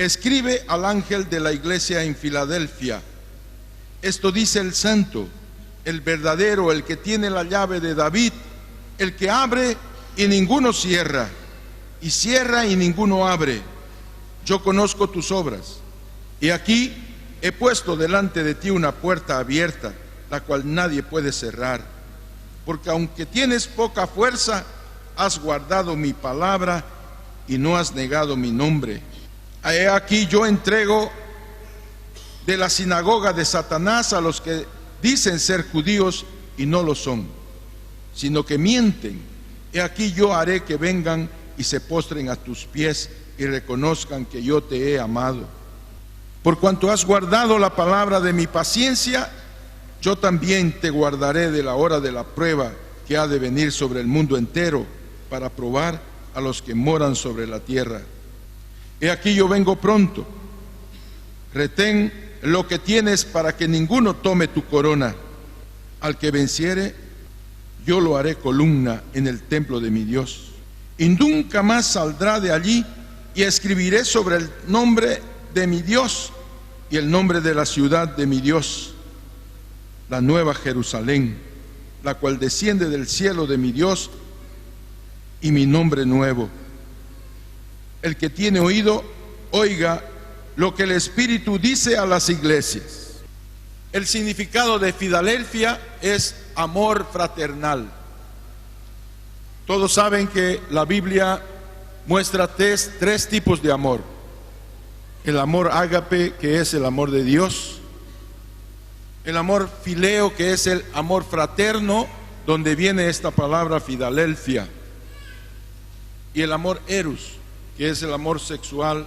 escribe al ángel de la iglesia en Filadelfia: esto dice el santo, el verdadero, el que tiene la llave de David, el que abre y ninguno cierra, y cierra y ninguno abre. Yo conozco tus obras, y aquí he puesto delante de ti una puerta abierta, la cual nadie puede cerrar, porque aunque tienes poca fuerza, has guardado mi palabra y no has negado mi nombre. He aquí yo entrego de la sinagoga de Satanás a los que dicen ser judíos y no lo son, sino que mienten. He aquí yo haré que vengan y se postren a tus pies y reconozcan que yo te he amado. Por cuanto has guardado la palabra de mi paciencia, yo también te guardaré de la hora de la prueba que ha de venir sobre el mundo entero, para probar a los que moran sobre la tierra. He aquí yo vengo pronto. Retén lo que tienes para que ninguno tome tu corona. Al que venciere, yo lo haré columna en el templo de mi Dios, y nunca más saldrá de allí. Y escribiré sobre el nombre de mi Dios y el nombre de la ciudad de mi Dios, la nueva Jerusalén, la cual desciende del cielo de mi Dios, y mi nombre nuevo. El que tiene oído, oiga lo que el Espíritu dice a las iglesias. El significado de Filadelfia es amor fraternal. Todos saben que la Biblia muestra tres tipos de amor: el amor ágape, que es el amor de Dios; el amor fileo, que es el amor fraterno, donde viene esta palabra Filadelfia; y el amor eros, que es el amor sexual,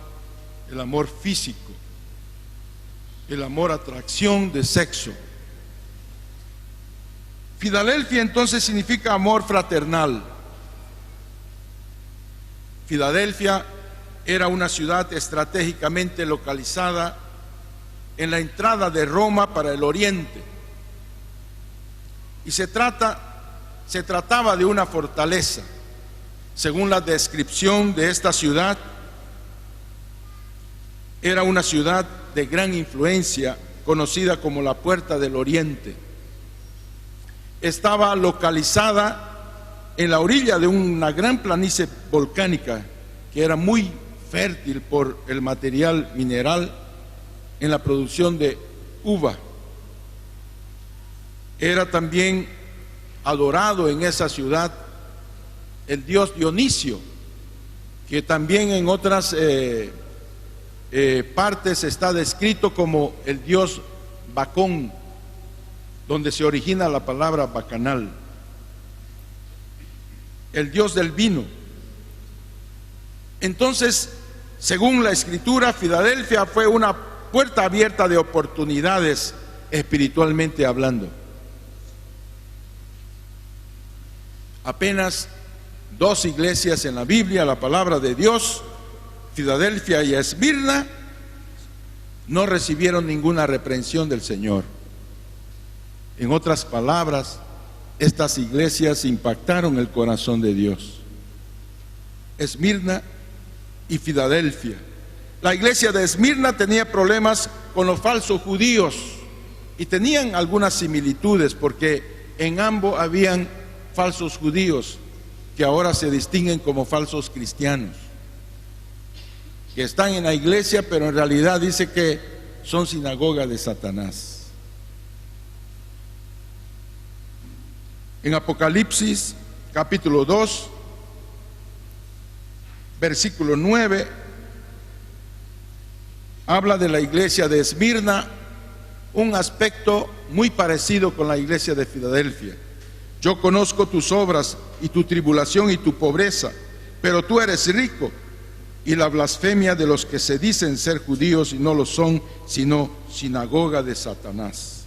el amor físico, el amor atracción de sexo. Filadelfia entonces significa amor fraternal. Filadelfia era una ciudad estratégicamente localizada en la entrada de Roma para el oriente, y se trataba de una fortaleza. Según la descripción de esta ciudad, era una ciudad de gran influencia, conocida como la Puerta del Oriente. Estaba localizada en la orilla de una gran planicie volcánica que era muy fértil por el material mineral en la producción de uva. Era también adorado en esa ciudad el dios Dionisio, que también en otras partes está descrito como el dios Bacón, donde se origina la palabra bacanal, el dios del vino. Entonces, según la Escritura, Filadelfia fue una puerta abierta de oportunidades espiritualmente hablando. Apenas dos iglesias en la Biblia, la palabra de Dios, Filadelfia y Esmirna, no recibieron ninguna reprensión del Señor. En otras palabras, estas iglesias impactaron el corazón de Dios. Esmirna y Filadelfia. La iglesia de Esmirna tenía problemas con los falsos judíos, y tenían algunas similitudes, porque en ambos habían falsos judíos que ahora se distinguen como falsos cristianos, que están en la iglesia, pero en realidad dice que son sinagoga de Satanás. En Apocalipsis capítulo 2, versículo 9, habla de la iglesia de Esmirna, un aspecto muy parecido con la iglesia de Filadelfia. Yo conozco tus obras y tu tribulación y tu pobreza, pero tú eres rico, y la blasfemia de los que se dicen ser judíos y no lo son, sino sinagoga de Satanás.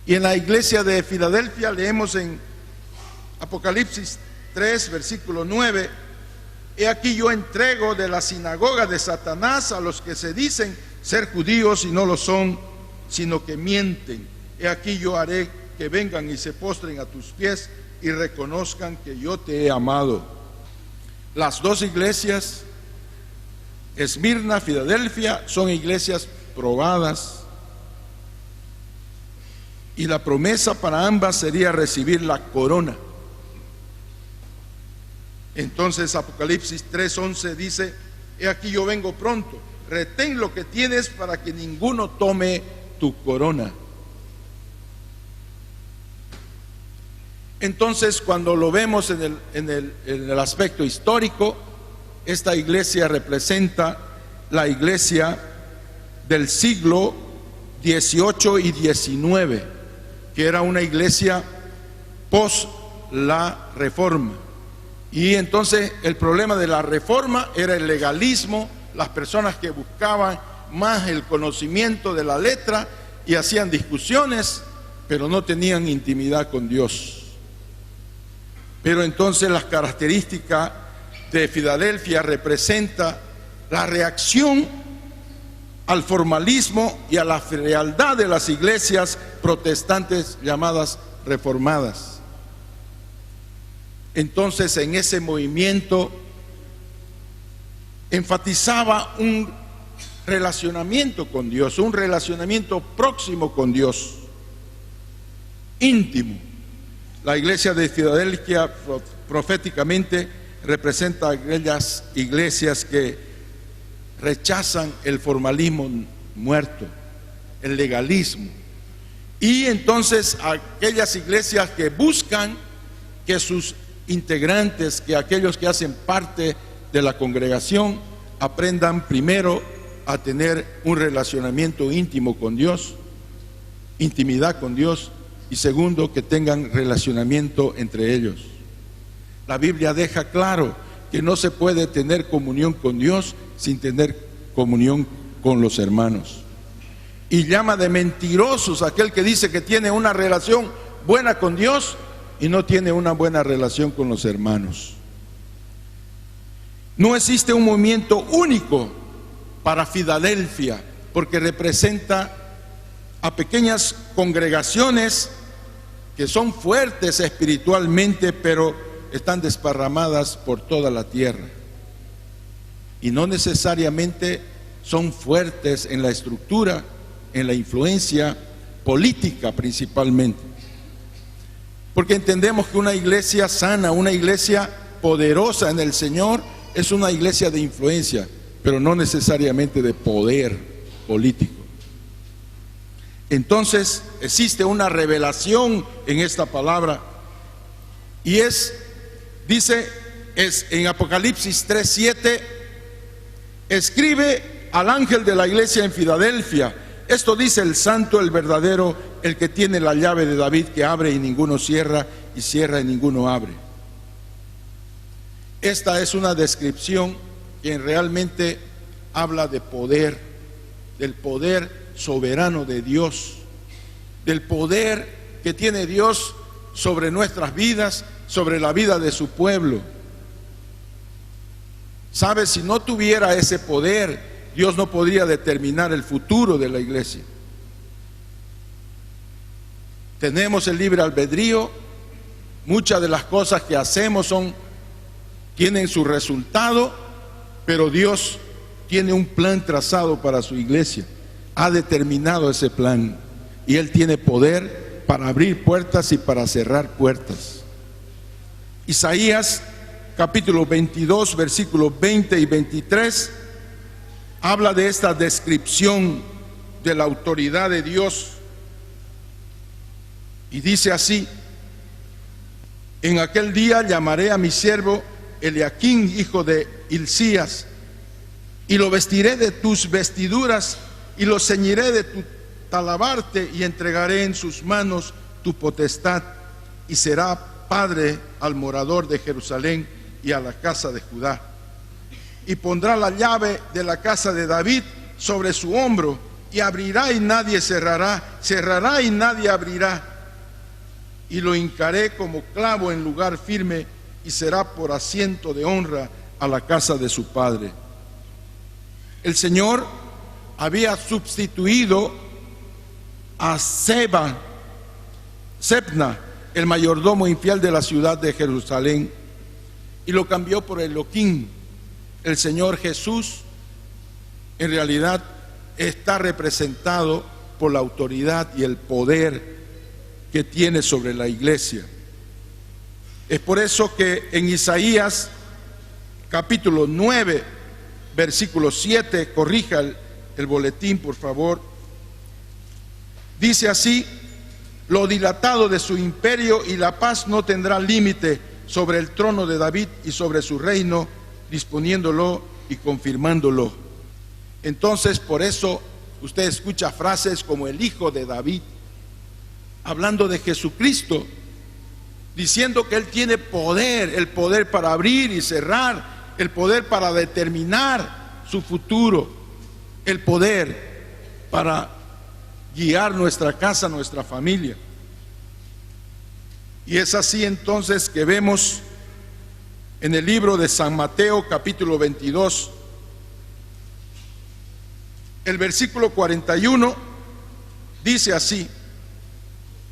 Y en la iglesia de Filadelfia leemos en Apocalipsis 3, versículo 9: he aquí yo entrego de la sinagoga de Satanás a los que se dicen ser judíos y no lo son, sino que mienten. He aquí yo haré que vengan y se postren a tus pies y reconozcan que yo te he amado. Las dos iglesias Esmirna, Filadelfia son iglesias probadas, y la promesa para ambas sería recibir la corona. Entonces Apocalipsis 3:11 dice: he aquí yo vengo pronto, retén lo que tienes para que ninguno tome tu corona. Entonces, cuando lo vemos en el aspecto histórico, esta iglesia representa la iglesia del siglo XVIII y XIX, que era una iglesia post la Reforma. Y entonces el problema de la Reforma era el legalismo, las personas que buscaban más el conocimiento de la letra y hacían discusiones, pero no tenían intimidad con Dios. Pero entonces las características de Filadelfia representa la reacción al formalismo y a la frialdad de las iglesias protestantes llamadas reformadas. Entonces, en ese movimiento enfatizaba un relacionamiento con Dios, un relacionamiento próximo con Dios, íntimo. La iglesia de Filadelfia proféticamente representa aquellas iglesias que rechazan el formalismo muerto, el legalismo, y entonces aquellas iglesias que buscan que sus integrantes, que aquellos que hacen parte de la congregación, aprendan primero a tener un relacionamiento íntimo con Dios, intimidad con Dios, y segundo, que tengan relacionamiento entre ellos. La Biblia deja claro que no se puede tener comunión con Dios sin tener comunión con los hermanos. Y llama de mentirosos a aquel que dice que tiene una relación buena con Dios y no tiene una buena relación con los hermanos. No existe un movimiento único para Filadelfia, porque representa a pequeñas congregaciones que son fuertes espiritualmente, pero están desparramadas por toda la tierra, y no necesariamente son fuertes en la estructura, en la influencia política principalmente, porque entendemos que una iglesia sana, una iglesia poderosa en el Señor, es una iglesia de influencia, pero no necesariamente de poder político. Entonces existe una revelación en esta palabra, y dice en Apocalipsis 3:7: escribe al ángel de la iglesia en Filadelfia, esto dice el santo, el verdadero, el que tiene la llave de David, que abre y ninguno cierra, y cierra y ninguno abre. Esta es una descripción que realmente habla de poder, del poder soberano de Dios, del poder que tiene Dios sobre nuestras vidas, sobre la vida de su pueblo. ¿Sabe? Si no tuviera ese poder, Dios no podría determinar el futuro de la iglesia. Tenemos el libre albedrío, muchas de las cosas que hacemos tienen su resultado, pero Dios tiene un plan trazado para su iglesia. Ha determinado ese plan, y Él tiene poder para abrir puertas y para cerrar puertas. Isaías capítulo 22, versículos 20 y 23 habla de esta descripción de la autoridad de Dios, y dice así: en aquel día llamaré a mi siervo Eliaquim, hijo de Hilcías, y lo vestiré de tus vestiduras y lo ceñiré de tu talabarte, y entregaré en sus manos tu potestad, y será padre al morador de Jerusalén y a la casa de Judá. Y pondrá la llave de la casa de David sobre su hombro, y abrirá y nadie cerrará, cerrará y nadie abrirá. Y lo hincaré como clavo en lugar firme, y será por asiento de honra a la casa de su padre. El Señor había sustituido a Sebna, el mayordomo infiel de la ciudad de Jerusalén, y lo cambió por Elohim. El Señor Jesús en realidad está representado por la autoridad y el poder que tiene sobre la iglesia. Es por eso que en Isaías capítulo 9, versículo 7, corrija el boletín por favor, dice así: lo dilatado de su imperio y la paz no tendrá límite sobre el trono de David y sobre su reino, disponiéndolo y confirmándolo. Entonces, por eso usted escucha frases como el Hijo de David, hablando de Jesucristo, diciendo que Él tiene poder, el poder para abrir y cerrar, el poder para determinar su futuro, el poder para guiar nuestra casa, nuestra familia. Y es así entonces que vemos en el libro de San Mateo capítulo 22, el versículo 41, dice así: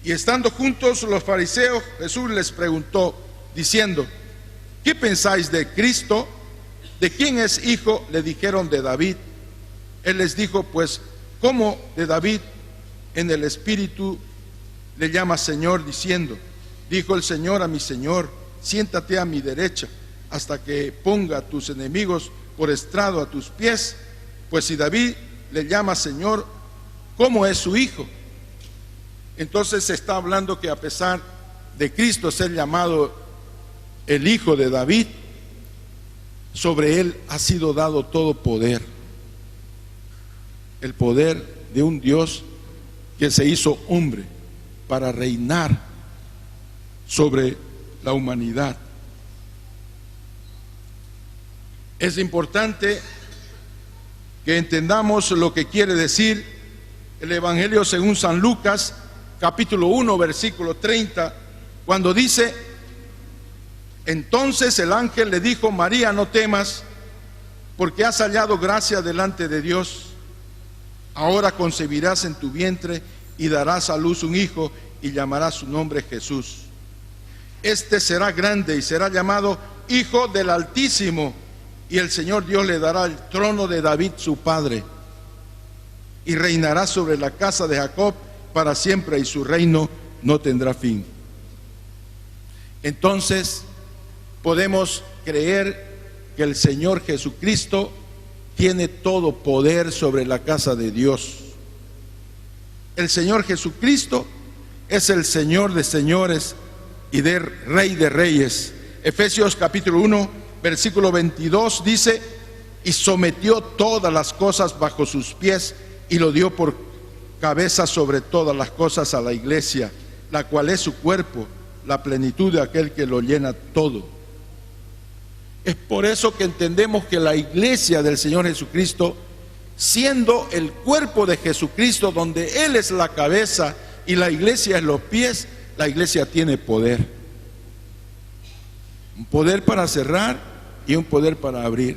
y estando juntos los fariseos, Jesús les preguntó, diciendo: ¿qué pensáis de Cristo? ¿De quién es hijo? Le dijeron: de David. Él les dijo: pues, ¿cómo de David? En el Espíritu le llama Señor, diciendo: dijo el Señor a mi Señor, siéntate a mi derecha, hasta que ponga a tus enemigos por estrado a tus pies. Pues si David le llama Señor, ¿cómo es su hijo? Entonces se está hablando que a pesar de Cristo ser llamado el Hijo de David, sobre él ha sido dado todo poder, el poder de un Dios que se hizo hombre para reinar sobre la humanidad. Es importante que entendamos lo que quiere decir el Evangelio según San Lucas, capítulo 1, versículo 30, cuando dice: entonces el ángel le dijo: María, no temas, porque has hallado gracia delante de Dios. Ahora concebirás en tu vientre y darás a luz un hijo, y llamarás su nombre Jesús. Este será grande y será llamado Hijo del Altísimo, y el Señor Dios le dará el trono de David su padre, y reinará sobre la casa de Jacob para siempre, y su reino no tendrá fin. Entonces podemos creer que el Señor Jesucristo tiene todo poder sobre la casa de Dios. El Señor Jesucristo es el Señor de señores y de Rey de reyes. Efesios capítulo 1, versículo 22 dice: y sometió todas las cosas bajo sus pies y lo dio por cabeza sobre todas las cosas a la iglesia, la cual es su cuerpo, la plenitud de aquel que lo llena todo. Es por eso que entendemos que la iglesia del Señor Jesucristo, siendo el cuerpo de Jesucristo, donde Él es la cabeza y la iglesia es los pies, la iglesia tiene poder. Un poder para cerrar y un poder para abrir.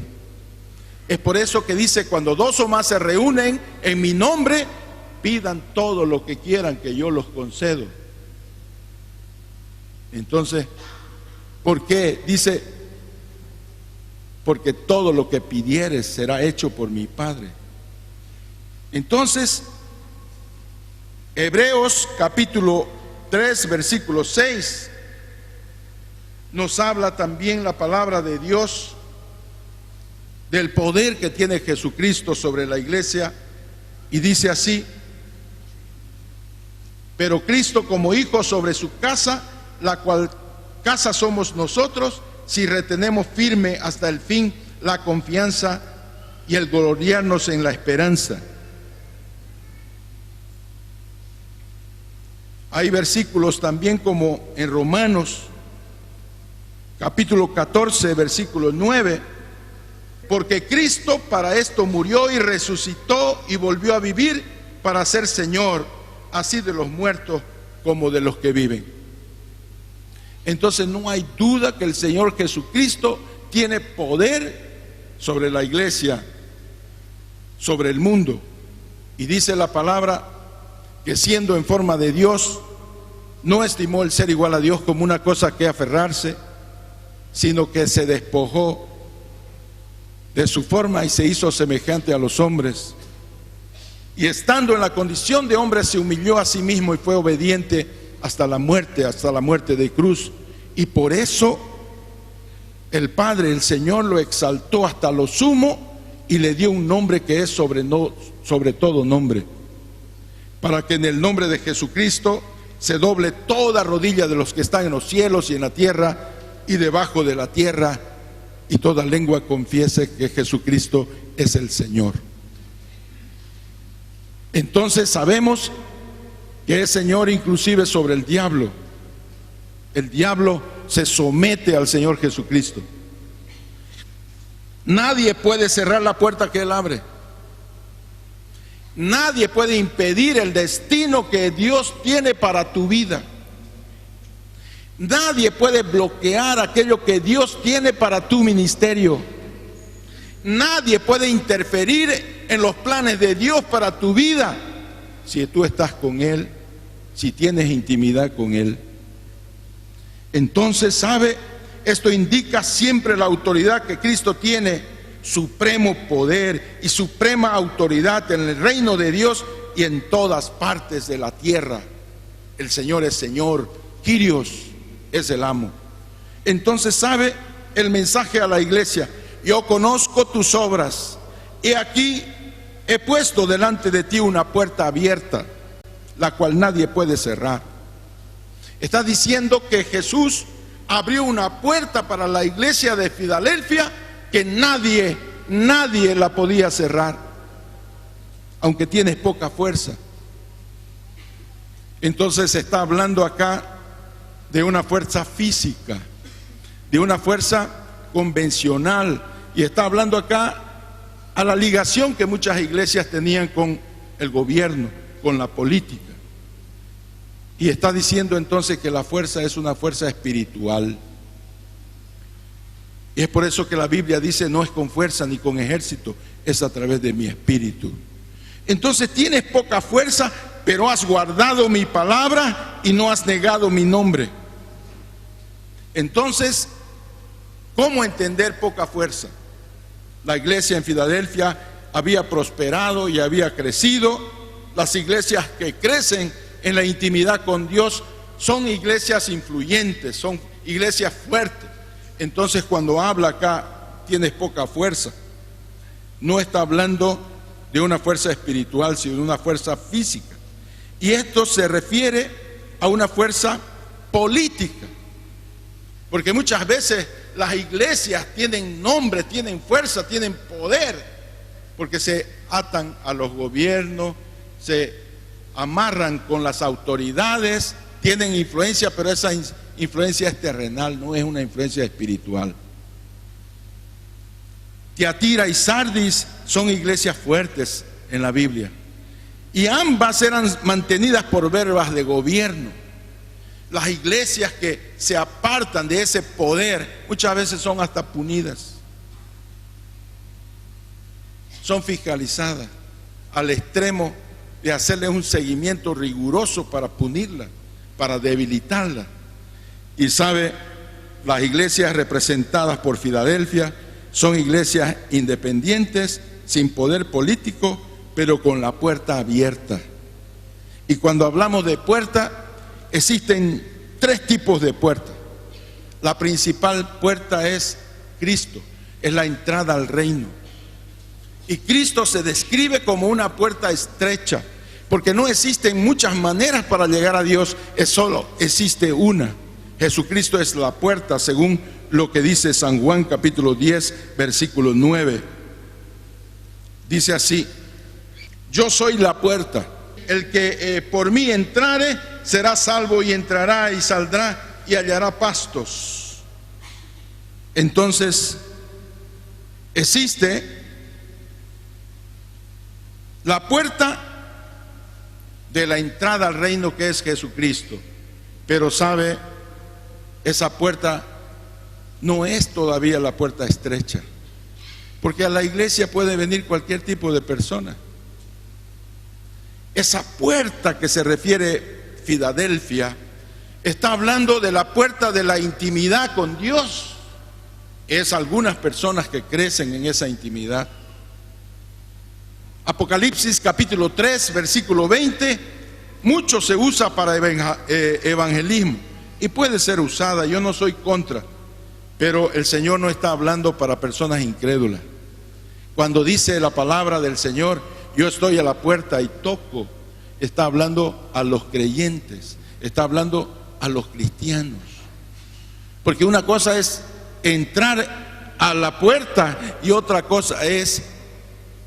Es por eso que dice: cuando dos o más se reúnen en mi nombre, pidan todo lo que quieran, que yo los concedo. Entonces, ¿por qué? Dice: porque todo lo que pidieres será hecho por mi Padre. Entonces, Hebreos capítulo 3, versículo 6, nos habla también la palabra de Dios del poder que tiene Jesucristo sobre la iglesia, y dice así: pero Cristo como hijo sobre su casa, la cual casa somos nosotros, si retenemos firme hasta el fin la confianza y el gloriarnos en la esperanza. Hay versículos también como en Romanos capítulo 14, versículo 9: porque Cristo para esto murió y resucitó y volvió a vivir, para ser Señor así de los muertos como de los que viven. Entonces no hay duda que el Señor Jesucristo tiene poder sobre la iglesia, sobre el mundo. Y dice la palabra que siendo en forma de Dios, no estimó el ser igual a Dios como una cosa que aferrarse, sino que se despojó de su forma y se hizo semejante a los hombres. Y estando en la condición de hombre se humilló a sí mismo y fue obediente hasta la muerte de cruz. Y por eso el Padre, el Señor, lo exaltó hasta lo sumo y le dio un nombre que es sobre todo nombre, para que en el nombre de Jesucristo se doble toda rodilla de los que están en los cielos y en la tierra y debajo de la tierra, y toda lengua confiese que Jesucristo es el Señor. Entonces sabemos que es Señor inclusive sobre el diablo. El diablo se somete al Señor Jesucristo. Nadie puede cerrar la puerta que Él abre. Nadie puede impedir el destino que Dios tiene para tu vida. Nadie puede bloquear aquello que Dios tiene para tu ministerio. Nadie puede interferir en los planes de Dios para tu vida si tú estás con Él, si tienes intimidad con Él. Entonces, ¿sabe? Esto indica siempre la autoridad que Cristo tiene, supremo poder y suprema autoridad en el reino de Dios y en todas partes de la tierra. El Señor es Señor, Kyrios es el amo. Entonces, ¿sabe? El mensaje a la iglesia: yo conozco tus obras, he aquí, he puesto delante de ti una puerta abierta, la cual nadie puede cerrar. Está diciendo que Jesús abrió una puerta para la iglesia de Filadelfia que nadie la podía cerrar, aunque tienes poca fuerza. Entonces está hablando acá de una fuerza física, de una fuerza convencional, y está hablando acá a la ligación que muchas iglesias tenían con el gobierno, con la política. Y está diciendo entonces que la fuerza es una fuerza espiritual. Y es por eso que la Biblia dice: no es con fuerza ni con ejército, es a través de mi espíritu. Entonces tienes poca fuerza, pero has guardado mi palabra y no has negado mi nombre. Entonces, ¿cómo entender poca fuerza? La iglesia en Filadelfia había prosperado y había crecido. Las iglesias que crecen en la intimidad con Dios son iglesias influyentes, son iglesias fuertes. Entonces, cuando habla acá, tienes poca fuerza, no está hablando de una fuerza espiritual, sino de una fuerza física. Y esto se refiere a una fuerza política, porque muchas veces las iglesias tienen nombre, tienen fuerza, tienen poder, porque se atan a los gobiernos, se amarran con las autoridades, tienen influencia, pero esa influencia es terrenal, no es una influencia espiritual. Tiatira y Sardis son iglesias fuertes en la Biblia, y ambas eran mantenidas por verbas de gobierno. Las iglesias que se apartan de ese poder muchas veces son hasta punidas, son fiscalizadas al extremo de hacerles un seguimiento riguroso para punirla, para debilitarla. Y sabe, las iglesias representadas por Filadelfia son iglesias independientes, sin poder político, pero con la puerta abierta. Y cuando hablamos de puerta, existen tres tipos de puertas. La principal puerta es Cristo, es la entrada al reino. Y Cristo se describe como una puerta estrecha, porque no existen muchas maneras para llegar a Dios, solo existe una. Jesucristo es la puerta, según lo que dice San Juan capítulo 10, versículo 9. Dice así: yo soy la puerta, el que por mí entrare será salvo, y entrará y saldrá y hallará pastos. Entonces, existe la puerta de la entrada al reino, que es Jesucristo. Pero sabe, esa puerta no es todavía la puerta estrecha, porque a la iglesia puede venir cualquier tipo de persona. Esa puerta que se refiere Filadelfia está hablando de la puerta de la intimidad con Dios. es algunas personas que crecen en esa intimidad. Apocalipsis capítulo 3, versículo 20, mucho se usa para evangelismo y puede ser usada, yo no soy contra, pero el Señor no está hablando para personas incrédulas. Cuando dice la palabra del Señor, yo estoy a la puerta y toco, está hablando a los creyentes, está hablando a los cristianos. Porque una cosa es entrar a la puerta y otra cosa es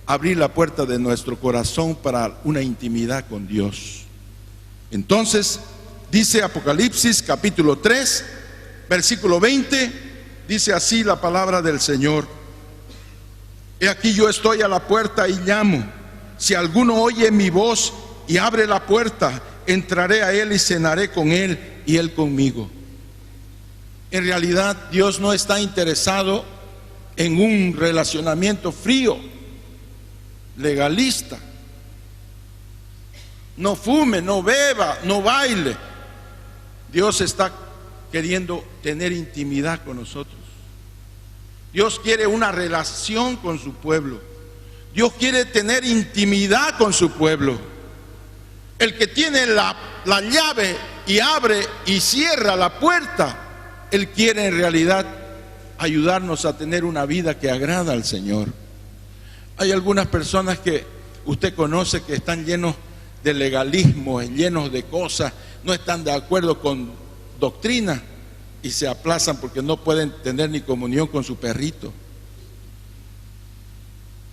abrir la puerta de nuestro corazón para una intimidad con Dios. Entonces, dice Apocalipsis capítulo 3, versículo 20, dice así la palabra del Señor: he aquí yo estoy a la puerta y llamo. Si alguno oye mi voz y abre la puerta, entraré a él y cenaré con él y él conmigo. En realidad, Dios no está interesado en un relacionamiento frío, legalista. No fume, no beba, no baile. Dios está queriendo tener intimidad con nosotros. Dios quiere una relación con su pueblo. Dios quiere tener intimidad con su pueblo. El que tiene la llave y abre y cierra la puerta, Él quiere en realidad ayudarnos a tener una vida que agrada al Señor. Hay algunas personas que usted conoce que están llenos de legalismo, llenos de cosas, no están de acuerdo con doctrina y se aplazan porque no pueden tener ni comunión con su perrito.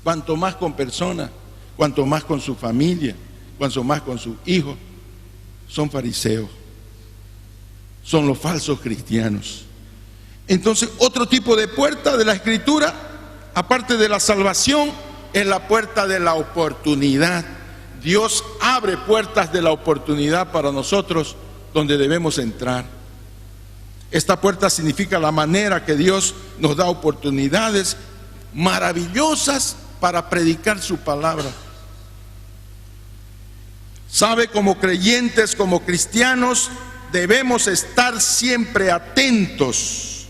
Cuanto más con personas, cuanto más con su familia, cuanto más con sus hijos, son fariseos, son los falsos cristianos. Entonces, otro tipo de puerta de la Escritura, aparte de la salvación, es la puerta de la oportunidad. Dios abre puertas de la oportunidad para nosotros donde debemos entrar. Esta puerta significa la manera que Dios nos da oportunidades maravillosas para predicar su palabra. Sabe, como creyentes, como cristianos, debemos estar siempre atentos,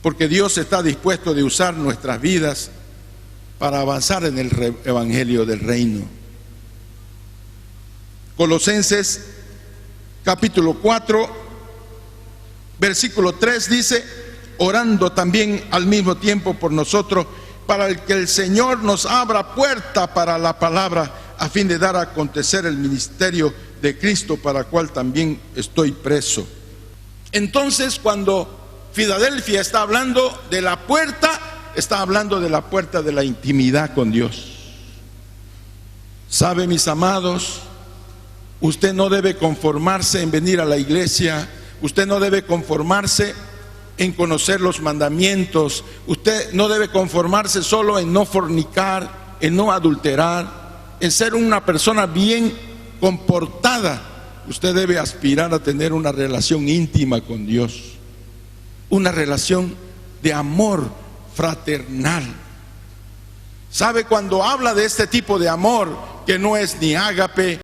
porque Dios está dispuesto de usar nuestras vidas para avanzar en el evangelio del reino. Colosenses capítulo 4, versículo 3 dice: orando también al mismo tiempo por nosotros, para que el Señor nos abra puerta para la palabra, a fin de dar a acontecer el ministerio de Cristo, para el cual también estoy preso. Entonces, cuando Filadelfia está hablando de la puerta, está hablando de la puerta de la intimidad con Dios. ¿Sabe, mis amados? Usted no debe conformarse en venir a la iglesia, usted no debe conformarse en conocer los mandamientos, usted no debe conformarse solo en no fornicar, en no adulterar, en ser una persona bien comportada. Usted debe aspirar a tener una relación íntima con Dios, una relación de amor fraternal. ¿Sabe? Cuando habla de este tipo de amor, que no es ni ágape,